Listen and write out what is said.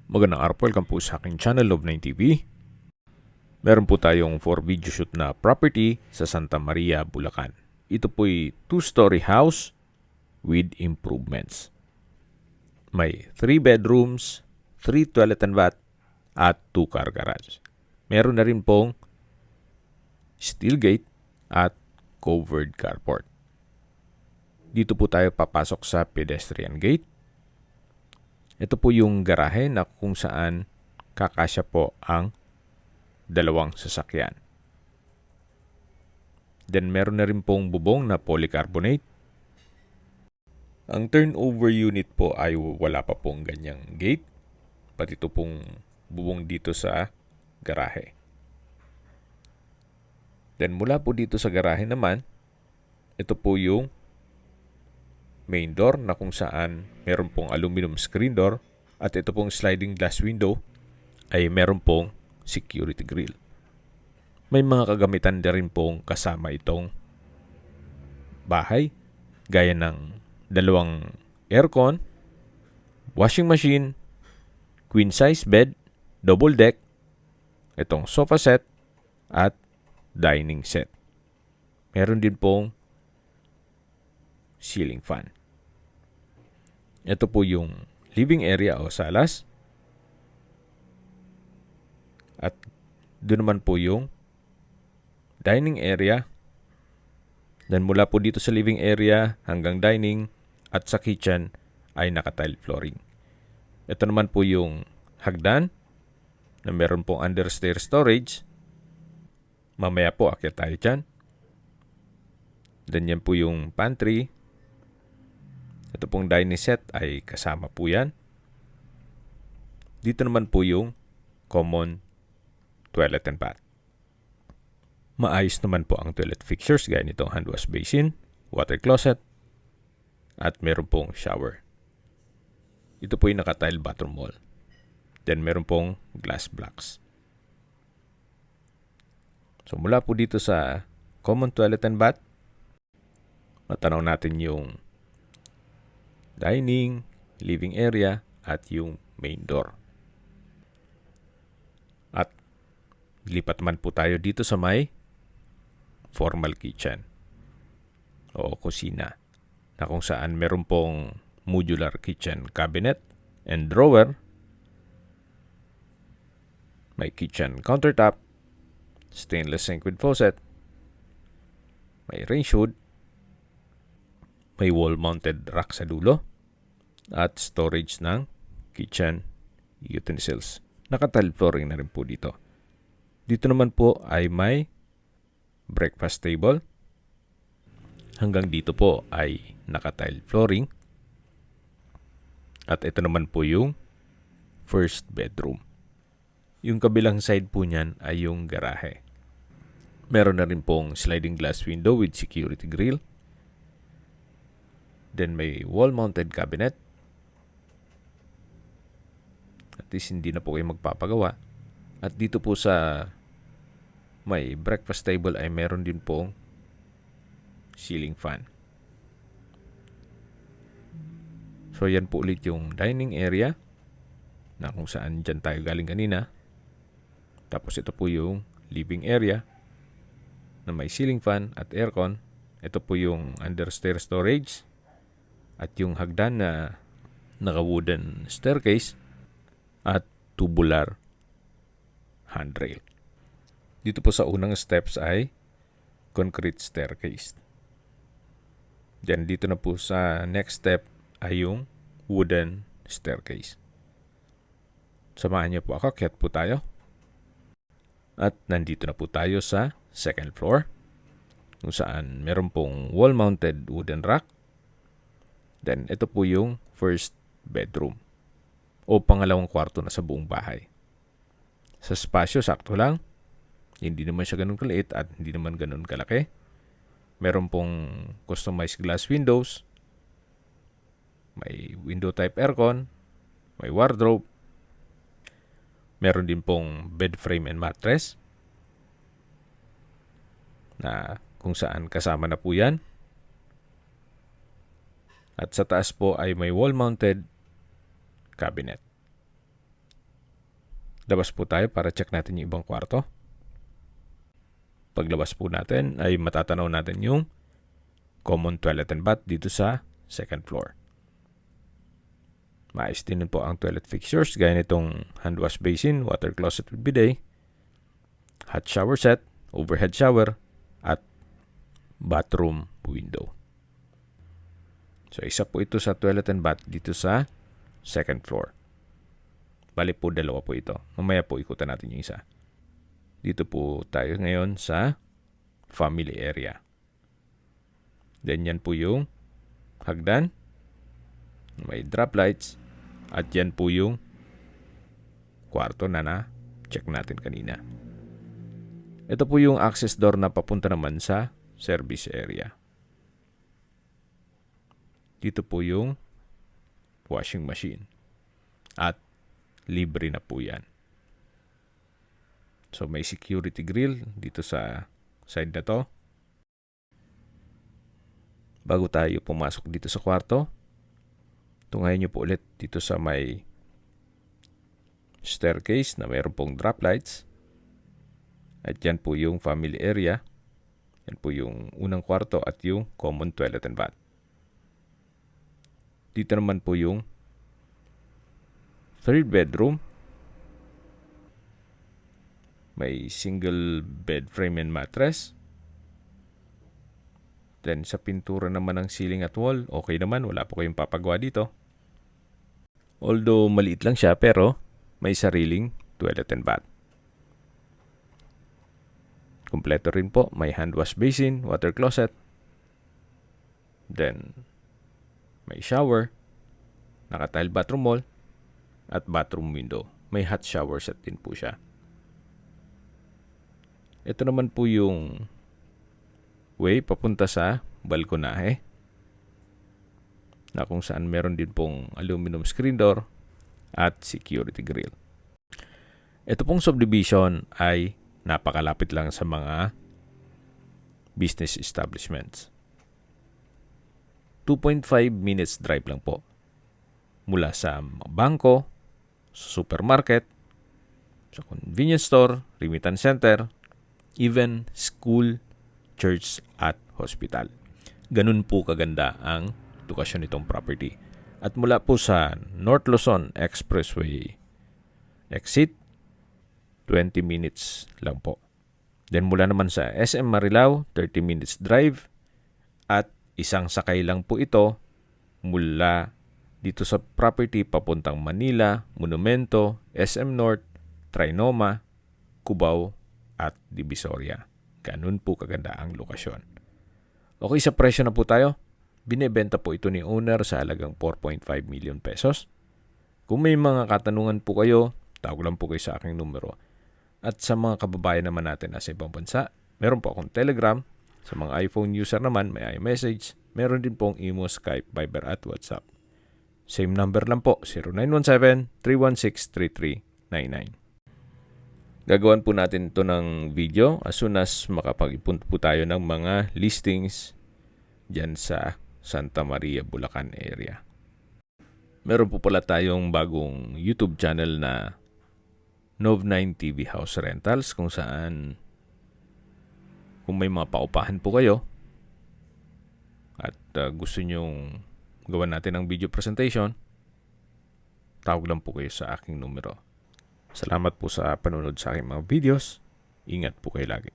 Magandang araw po, welcome po sa aking channel, Love9 TV. Meron po tayong 4 video shoot na property sa Santa Maria, Bulacan. Ito po'y 2-story house with improvements. May 3 bedrooms, 3 toilet and bath, at 2 car garage. Meron na rin pong steel gate at covered carport. Dito po tayo papasok sa pedestrian gate. Ito po yung garahe na kung saan kakasya po ang dalawang sasakyan. Then meron na rin pong bubong na polycarbonate. Ang turnover unit po ay wala pa pong ganyang gate. Pati ito pong bubong dito sa garahe. Then mula po dito sa garahe naman, ito po yung main door na kung saan meron pong aluminum screen door at ito pong sliding glass window ay meron pong security grill. May mga kagamitan na rin pong kasama itong bahay gaya ng 2 aircon, washing machine, queen size bed, double deck, itong sofa set at dining set. Meron din pong ceiling fan. Ito po yung living area o salas. At doon naman po yung dining area. Then mula po dito sa living area hanggang dining at sa kitchen ay naka-tile flooring. Ito naman po yung hagdan na meron pong understair storage. Mamaya po akyat tayo dyan. Then yan po yung pantry. Ito pong dining set ay kasama po yan. Dito naman po yung common toilet and bath. Maayos naman po ang toilet fixtures gaya nitong hand wash basin, water closet, at meron pong shower. Ito po yung naka-tile bathroom wall. Then meron pong glass blocks. So mula po dito sa common toilet and bath, matanaw natin yung dining, living area, at yung main door. At lipat man po tayo dito sa may formal kitchen o kusina na kung saan meron pong modular kitchen cabinet and drawer. May kitchen countertop, stainless sink with faucet, may range hood, may wall-mounted rack sa dulo, at storage ng kitchen utensils. Naka-tile flooring na rin po dito. Dito naman po ay may breakfast table. Hanggang dito po ay naka-tile flooring. At ito naman po yung first bedroom. Yung kabilang side po niyan ay yung garahe. Meron na rin pong sliding glass window with security grill. Then may wall-mounted cabinet. At least hindi na po kayo magpapagawa. At dito po sa may breakfast table ay meron din pong ceiling fan. So yan po ulit yung dining area na kung saan dyan tayo galing kanina. Tapos ito po yung living area na may ceiling fan at aircon. Ito po yung understair storage. At yung hagdan na naka-wooden staircase at tubular handrail. Dito po sa unang steps ay concrete staircase. Then dito na po sa next step ay yung wooden staircase. Samahan niyo po ako, akyat po tayo. At nandito na po tayo sa second floor kung saan meron pong wall-mounted wooden rack. Then, ito po yung first bedroom o pangalawang kwarto na sa buong bahay. Sa spasyo, sakto lang. Hindi naman siya ganun kaliit at hindi naman ganun kalaki. Meron pong customized glass windows. May window type aircon. May wardrobe. Meron din pong bed frame and mattress na kung saan kasama na po yan. At sa taas po ay may wall-mounted cabinet. Labas po tayo para check natin yung ibang kwarto. Paglabas po natin ay matatanaw natin yung common toilet and bath dito sa second floor. Maayos din po ang toilet fixtures gaya nitong hand wash basin, water closet with bidet, hot shower set, overhead shower, at bathroom window. So isa po ito sa toilet and bath dito sa second floor. Bali po dalawa po ito. Mamaya po ikutan natin yung isa. Dito po tayo ngayon sa family area. Then yan po yung hagdan. May drop lights. At yan po yung kwarto na na-check natin kanina. Ito po yung access door na papunta naman sa service area. Dito po yung washing machine. At libre na po yan. So may security grill dito sa side na to. Bago tayo pumasok dito sa kwarto, tungayin nyo po ulit dito sa may staircase na mayroon pong drop lights. At yan po yung family area. Yan po yung unang kwarto at yung common toilet and bath. Dito naman po yung third bedroom. May single bed frame and mattress. Then sa pintura naman ng ceiling at wall, okay naman, wala po kayong papagawa dito. Although maliit lang siya pero may sariling toilet and bath. Kompleto rin po, may hand wash basin, water closet. Then may shower, naka-tile bathroom wall, at bathroom window. May hot shower set din po siya. Ito naman po yung way papunta sa balkonahe na kung saan meron din pong aluminum screen door at security grill. Ito pong subdivision ay napakalapit lang sa mga business establishments. 2.5 minutes drive lang po mula sa bangko, supermarket, sa convenience store, remittance center, even school, church at hospital. Ganun po kaganda ang lokasyon nitong property. At mula po sa North Luzon Expressway exit, 20 minutes lang po. Then mula naman sa SM Marilao, 30 minutes drive. At isang sakay lang po ito mula dito sa property papuntang Manila, Monumento, SM North, Trinoma, Cubao, at Divisoria. Ganun po kaganda ang lokasyon. Okay, sa presyo na po tayo. Binebenta po ito ni owner sa halagang 4.5 million pesos. Kung may mga katanungan po kayo, tawag lang po kayo sa aking numero. At sa mga kababayan naman natin nasa ibang bansa, meron po akong Telegram. Sa mga iPhone user naman, may iMessage. Meron din pong Imo, Skype, Viber at WhatsApp. Same number lang po, 0917-316-3399. Gagawan po natin ito ng video as soon as makapag-ipon po tayo ng mga listings dyan sa Santa Maria, Bulacan area. Meron po pala tayong bagong YouTube channel na Nov9 TV House Rentals kung saan kung may mga paupahan po kayo at gusto nyong gawan natin ng video presentation, tawag lang po kayo sa aking numero. Salamat po sa panunod sa aking mga videos. Ingat po kayo lagi.